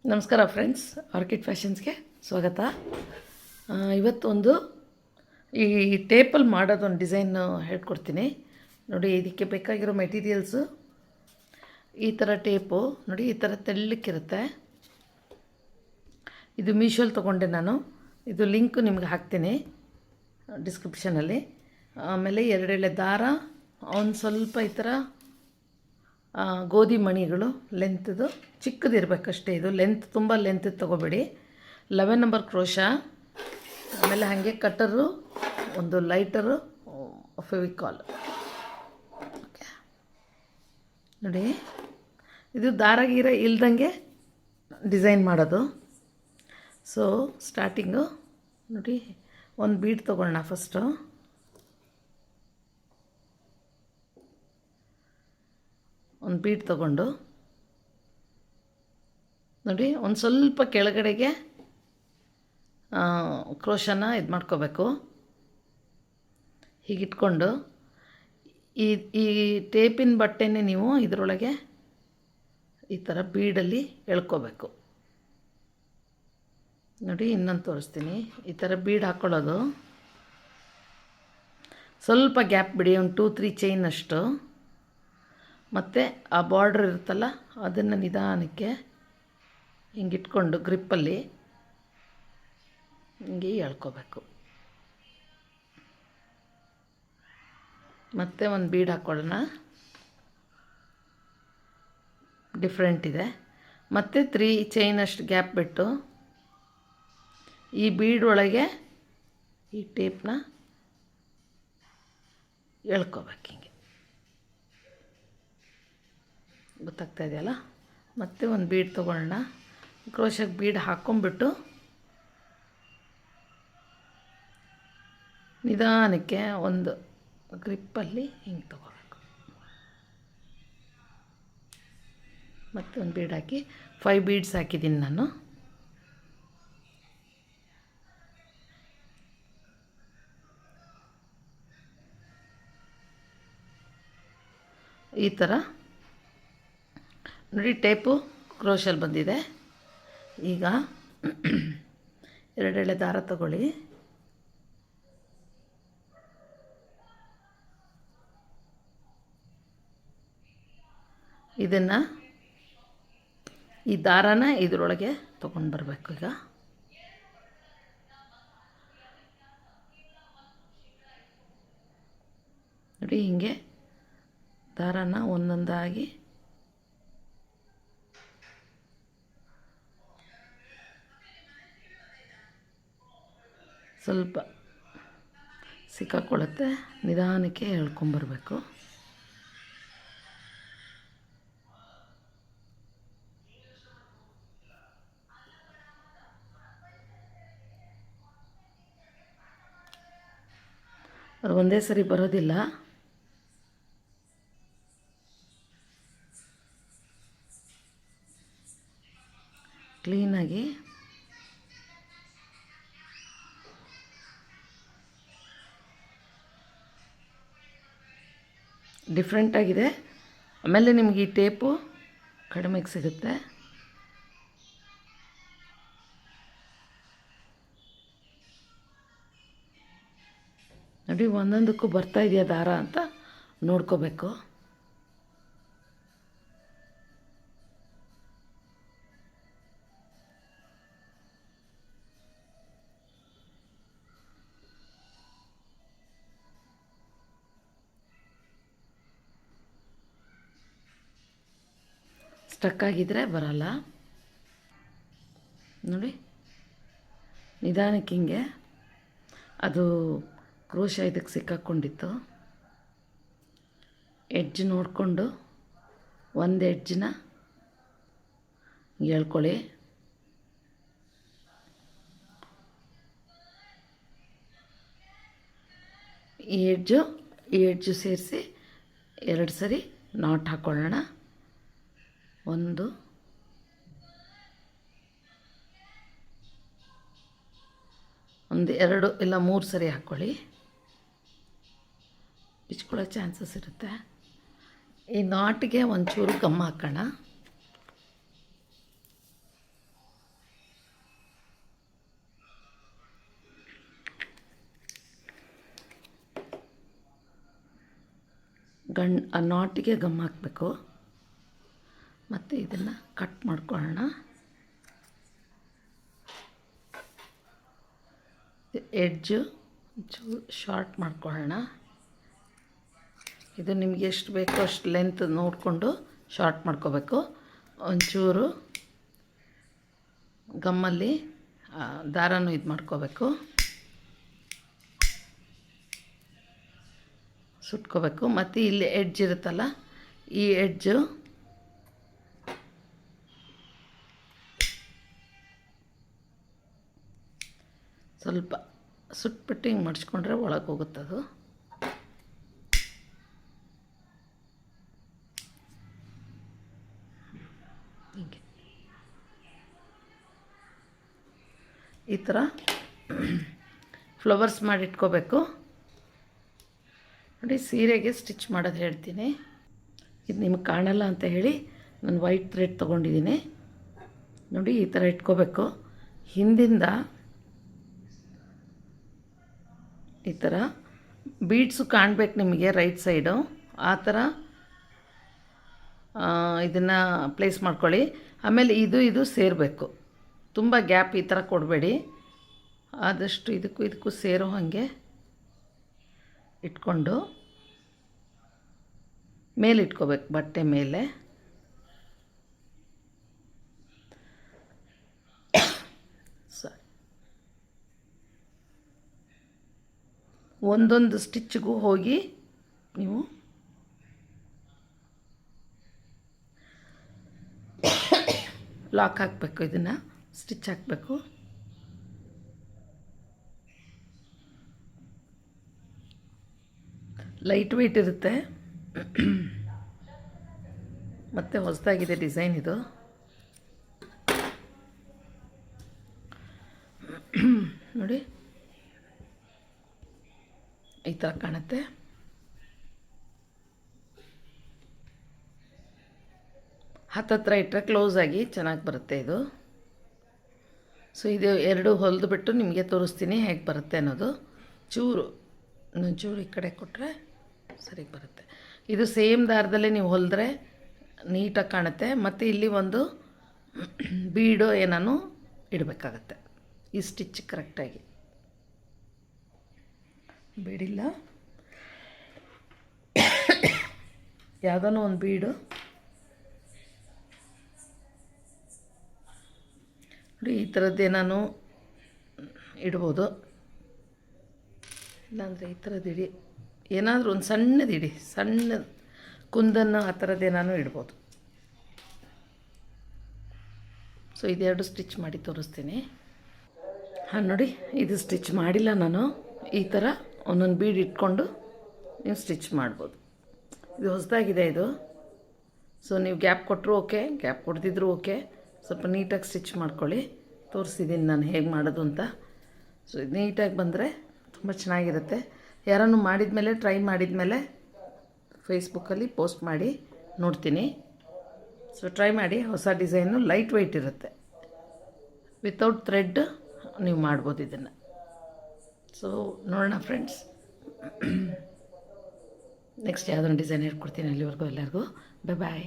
ನಮಸ್ಕಾರ friends, orchid ಫ್ಯಾಷನ್ಸ್ಗೆ ಸ್ವಾಗತ. ಇವತ್ತೊಂದು ಈ ಟೇಪಲ್ಲಿ ಮಾಡೋದೊಂದು ಡಿಸೈನ್ ಹೇಳ್ಕೊಡ್ತೀನಿ ನೋಡಿ. ಇದಕ್ಕೆ ಬೇಕಾಗಿರೋ ಮೆಟೀರಿಯಲ್ಸು ಈ ಥರ ಟೇಪು ನೋಡಿ, ಈ ಥರ ತೆಳ್ಳಕ್ಕಿರುತ್ತೆ. ಇದು ಮೀಶೋಲ್ಲಿ ತೊಗೊಂಡೆ ನಾನು. ಇದು ಲಿಂಕು ನಿಮ್ಗೆ ಹಾಕ್ತೀನಿ ಡಿಸ್ಕ್ರಿಪ್ಷನಲ್ಲಿ. ಆಮೇಲೆ 2 ಎಳೆ ದಾರ, ಒಂದು ಸ್ವಲ್ಪ ಈ ಥರ ಗೋಧಿ ಮಣಿಗಳು, ಲೆಂತ್ದು ಚಿಕ್ಕದಿರಬೇಕಷ್ಟೇ. ಇದು ಲೆಂತ್ ತುಂಬ ಲೆಂತ್ ತೊಗೋಬೇಡಿ. 11 ನಂಬರ್ ಕ್ರೋಶಾ, ಆಮೇಲೆ ಹಾಗೆ ಕಟ್ಟರು, ಒಂದು ಲೈಟರು, ಫೆವಿಕಾಲ್. ಓಕೆ ನೋಡಿ, ಇದು ದಾರ ಗೀರ ಇಲ್ದಂಗೆ ಡಿಸೈನ್ ಮಾಡೋದು. ಸೊ ಸ್ಟಾರ್ಟಿಂಗು ನೋಡಿ, ಒಂದು ಬೀಡ್ ತೊಗೊಳ್ಳೋಣ. ಫಸ್ಟು ಒಂದು ಬೀಡ್ ತೊಗೊಂಡು ನೋಡಿ, ಒಂದು ಸ್ವಲ್ಪ ಕೆಳಗಡೆಗೆ ಕ್ರೋಶನ ಇದು ಮಾಡ್ಕೋಬೇಕು. ಹೀಗಿಟ್ಕೊಂಡು ಈ ಟೇಪಿನ ಬಟ್ಟೆನೇ ನೀವು ಇದರೊಳಗೆ ಈ ಥರ ಬೀಡಲ್ಲಿ ಎಳ್ಕೋಬೇಕು ನೋಡಿ. ಇನ್ನೊಂದು ತೋರಿಸ್ತೀನಿ. ಈ ಥರ ಬೀಡ್ ಹಾಕ್ಕೊಳ್ಳೋದು, ಸ್ವಲ್ಪ ಗ್ಯಾಪ್ ಬಿಡಿ, ಒಂದು 2-3 ಚೈನ್ ಅಷ್ಟು. ಮತ್ತು ಆ ಬಾರ್ಡ್ರ್ ಇರುತ್ತಲ್ಲ, ಅದನ್ನು ನಿಧಾನಕ್ಕೆ ಹಿಂಗಿಟ್ಕೊಂಡು ಗ್ರಿಪ್ಪಲ್ಲಿ ಹಿಂಗೆ ಎಳ್ಕೋಬೇಕು. ಮತ್ತೆ ಒಂದು ಬೀಡ್ ಹಾಕ್ಕೊಳ್ಳೋಣ, ಡಿಫ್ರೆಂಟ್ ಇದೆ. ಮತ್ತು 3 ಚೈನಷ್ಟು ಗ್ಯಾಪ್ ಬಿಟ್ಟು ಈ ಬೀಡ್ ಒಳಗೆ ಈ ಟೇಪ್ನ ಎಳ್ಕೋಬೇಕು. ಹಿಂಗೆ ಗೊತ್ತಾಗ್ತಾ ಇದೆಯಲ್ಲ. ಮತ್ತು ಒಂದು ಬೀಡ್ ತೊಗೊಳ್ಳೋಣ. ಕ್ರೋಶಕ್ಕೆ ಬೀಡ್ ಹಾಕ್ಕೊಂಬಿಟ್ಟು ನಿಧಾನಕ್ಕೆ ಒಂದು ಗ್ರಿಪ್ಪಲ್ಲಿ ಹಿಂಗೆ ತೊಗೋಬೇಕು. ಮತ್ತು ಒಂದು ಬೀಡ್ ಹಾಕಿ 5 ಬೀಡ್ಸ್ ಹಾಕಿದ್ದೀನಿ ನಾನು. ಈ ಥರ ನೋಡಿ, ಟೇಪು ಕ್ರೋಶಲ್ಲಿ ಬಂದಿದೆ. ಈಗ 2 ಎಳೆ ದಾರ ತಗೊಳ್ಳಿ. ಇದನ್ನು ಈ ದಾರನ ಇದರೊಳಗೆ ತೊಗೊಂಡು ಬರಬೇಕು. ಈಗ ನೋಡಿ, ಹೀಗೆ ದಾರನ ಒಂದೊಂದಾಗಿ ಸ್ವಲ್ಪ ಸಿಕ್ಕಾಕೊಳ್ಳುತ್ತೆ, ನಿಧಾನಕ್ಕೆ ಎಳ್ಕೊಂಬರ್ಬೇಕು. ಅದು ಒಂದೇ ಸರಿ ಬರೋದಿಲ್ಲ. ಕ್ಲೀನಾಗಿ ಡಿಫ್ರೆಂಟಾಗಿದೆ. ಆಮೇಲೆ ನಿಮಗೆ ಈ ಟೇಪು ಕಡಿಮೆಗೆ ಸಿಗುತ್ತೆ. ನೋಡಿ, ಒಂದೊಂದಕ್ಕೂ ಬರ್ತಾ ಇದೆಯಾ ದಾರ ಅಂತ ನೋಡ್ಕೋಬೇಕು. ಸ್ಟಕ್ ಆಗಿದ್ದರೆ ಬರಲ್ಲ ನೋಡಿ. ನಿಧಾನಕ್ಕೆ ಹಿಂಗೆ ಅದು ಕ್ರೋಶ ಇದಕ್ಕೆ ಸಿಕ್ಕಾಕ್ಕೊಂಡಿತ್ತು. ಎಡ್ಜ್ ನೋಡಿಕೊಂಡು ಒಂದು ಎಡ್ಜನ್ನ ಎಳ್ಕೊಳ್ಳಿ. ಈ ಎಡ್ಜು ಸೇರಿಸಿ 2 ಸರಿ ನಾಟ್ ಹಾಕ್ಕೊಳ್ಳೋಣ. 1 2 ಇಲ್ಲ 3 ಸರಿ ಹಾಕ್ಕೊಳ್ಳಿ. ಬಿಚ್ಕೊಳ್ಳೋ ಚಾನ್ಸಸ್ ಇರುತ್ತೆ. ಈ ನಾಟಿಗೆ ಒಂಚೂರು ಗಮ್ ಹಾಕೋಣ. ಆ ನಾಟಿಗೆ ಗಮ್ ಹಾಕಬೇಕು. ಮತ್ತು ಇದನ್ನು ಕಟ್ ಮಾಡ್ಕೊಳ್ಳೋಣ. ಎಡ್ಜು ಒಂಚೂರು ಶಾರ್ಟ್ ಮಾಡ್ಕೊಳ್ಳೋಣ. ಇದು ನಿಮಗೆ ಎಷ್ಟು ಬೇಕೋ ಅಷ್ಟು ಲೆಂತ್ ನೋಡಿಕೊಂಡು ಶಾರ್ಟ್ ಮಾಡ್ಕೋಬೇಕು. ಒಂಚೂರು ಗಮ್ಮಲ್ಲಿ ದಾರನೂ ಇದು ಮಾಡ್ಕೋಬೇಕು, ಸುಟ್ಕೋಬೇಕು. ಮತ್ತು ಇಲ್ಲಿ ಎಡ್ಜ್ ಇರುತ್ತಲ್ಲ, ಈ ಎಡ್ಜು ಸ್ವಲ್ಪ ಸುಟ್ಬಿಟ್ಟು ಹಿಂಗೆ ಮಡ್ಚ್ಕೊಂಡ್ರೆ ಒಳಗೆ ಹೋಗುತ್ತದು. ಹೀಗೆ ಈ ಥರ ಫ್ಲವರ್ಸ್ ಮಾಡಿಟ್ಕೋಬೇಕು. ನೋಡಿ, ಸೀರೆಗೆ ಸ್ಟಿಚ್ ಮಾಡೋದು ಹೇಳ್ತೀನಿ. ಇದು ನಿಮಗೆ ಕಾಣಲ್ಲ ಅಂತ ಹೇಳಿ ನಾನು ವೈಟ್ ಥ್ರೆಡ್ ತೊಗೊಂಡಿದ್ದೀನಿ. ನೋಡಿ, ಈ ಥರ ಇಟ್ಕೋಬೇಕು. ಹಿಂದಿಂದ ಈ ಥರ ಬೀಡ್ಸು ಕಾಣಬೇಕು ನಿಮಗೆ ರೈಟ್ ಸೈಡು. ಆ ಥರ ಇದನ್ನು ಪ್ಲೇಸ್ ಮಾಡ್ಕೊಳ್ಳಿ. ಆಮೇಲೆ ಇದು ಸೇರಬೇಕು. ತುಂಬ ಗ್ಯಾಪ್ ಈ ಥರ ಕೊಡಬೇಡಿ. ಆದಷ್ಟು ಇದಕ್ಕೂ ಸೇರೋ ಹಾಗೆ ಇಟ್ಕೊಂಡು ಮೇಲೆ ಇಟ್ಕೋಬೇಕು, ಬಟ್ಟೆ ಮೇಲೆ. ಒಂದೊಂದು ಸ್ಟಿಚ್ಗೂ ಹೋಗಿ ನೀವು ಲಾಕ್ ಹಾಕಬೇಕು. ಇದನ್ನು ಸ್ಟಿಚ್ ಹಾಕಬೇಕು. ಲೈಟ್ ವೆಯ್ಟ್ ಇರುತ್ತೆ. ಮತ್ತು ಹೊಸದಾಗಿದೆ ಡಿಸೈನ್ ಇದು. ನೋಡಿ, ಈ ಥರ ಕಾಣುತ್ತೆ. ಹತ್ತತ್ರ ಇಟ್ಟರೆ ಕ್ಲೋಸ್ ಆಗಿ ಚೆನ್ನಾಗಿ ಬರುತ್ತೆ ಇದು. ಸೊ ಇದು ಎರಡು ಹೊಲಿದು ಬಿಟ್ಟು ನಿಮಗೆ ತೋರಿಸ್ತೀನಿ ಹೇಗೆ ಬರುತ್ತೆ ಅನ್ನೋದು. ಇನ್ನೊಂಚೂರು ಈ ಕಡೆ ಕೊಟ್ಟರೆ ಸರಿ ಬರುತ್ತೆ. ಇದು ಸೇಮ್ ದಾರದಲ್ಲೇ ನೀವು ಹೊಲಿದ್ರೆ ನೀಟಾಗಿ ಕಾಣುತ್ತೆ. ಮತ್ತು ಇಲ್ಲಿ ಒಂದು ಬೀಡು ಏನಾನು ಇಡಬೇಕಾಗತ್ತೆ ಈ ಸ್ಟಿಚ್ ಕರೆಕ್ಟಾಗಿ. ಬೀಡಿಲ್ಲ, ಯಾವುದೋ ಒಂದು ಬೀಡು ನೋಡಿ, ಈ ಥರದ್ದೇನಾನು ಇಡ್ಬೋದು. ಇಲ್ಲಾಂದರೆ ಈ ಥರದ್ದು ಏನಾದರೂ ಒಂದು ಸಣ್ಣದಿಡಿ, ಸಣ್ಣ ಕುಂದನ್ನು ಆ ಥರದ್ದೇನಾನು ಇಡ್ಬೋದು. ಸೊ ಇದೆರಡು ಸ್ಟಿಚ್ ಮಾಡಿ ತೋರಿಸ್ತೀನಿ. ಹಾಂ ನೋಡಿ, ಇದು ಸ್ಟಿಚ್ ಮಾಡಿಲ್ಲ ನಾನು. ಈ ಥರ ಒಂದೊಂದು ಬೀಡ್ ಇಟ್ಕೊಂಡು ನೀವು ಸ್ಟಿಚ್ ಮಾಡ್ಬೋದು. ಇದು ಹೊಸದಾಗಿದೆ ಇದು. ಸೊ ನೀವು ಗ್ಯಾಪ್ ಕೊಟ್ಟರು ಓಕೆ, ಗ್ಯಾಪ್ ಕೊಡ್ತಿದ್ರು ಓಕೆ. ಸ್ವಲ್ಪ ನೀಟಾಗಿ ಸ್ಟಿಚ್ ಮಾಡ್ಕೊಳ್ಳಿ. ತೋರಿಸಿದ್ದೀನಿ ನಾನು ಹೇಗೆ ಮಾಡೋದು ಅಂತ. ಸೊ ಇದು ನೀಟಾಗಿ ಬಂದರೆ ತುಂಬ ಚೆನ್ನಾಗಿರುತ್ತೆ. ಯಾರನ್ನು ಮಾಡಿದ್ಮೇಲೆ, ಟ್ರೈ ಮಾಡಿದ್ಮೇಲೆ ಫೇಸ್ಬುಕ್ಕಲ್ಲಿ ಪೋಸ್ಟ್ ಮಾಡಿ ನೋಡ್ತೀನಿ. ಸೊ ಟ್ರೈ ಮಾಡಿ. ಹೊಸ ಡಿಸೈನು ಲೈಟ್ ವೆಯ್ಟ್ ಇರುತ್ತೆ. ವಿತೌಟ್ ಥ್ರೆಡ್ ನೀವು ಮಾಡ್ಬೋದು ಇದನ್ನು. ಸೊ ನೋಡೋಣ ಫ್ರೆಂಡ್ಸ್, ನೆಕ್ಸ್ಟ್ ಯಾವುದೊಂದು ಡಿಸೈನ್ ಹೇಳ್ಕೊಡ್ತೀನಿ. ಅಲ್ಲಿವರೆಗೂ ಎಲ್ಲರಿಗೂ ಬಾಯ್.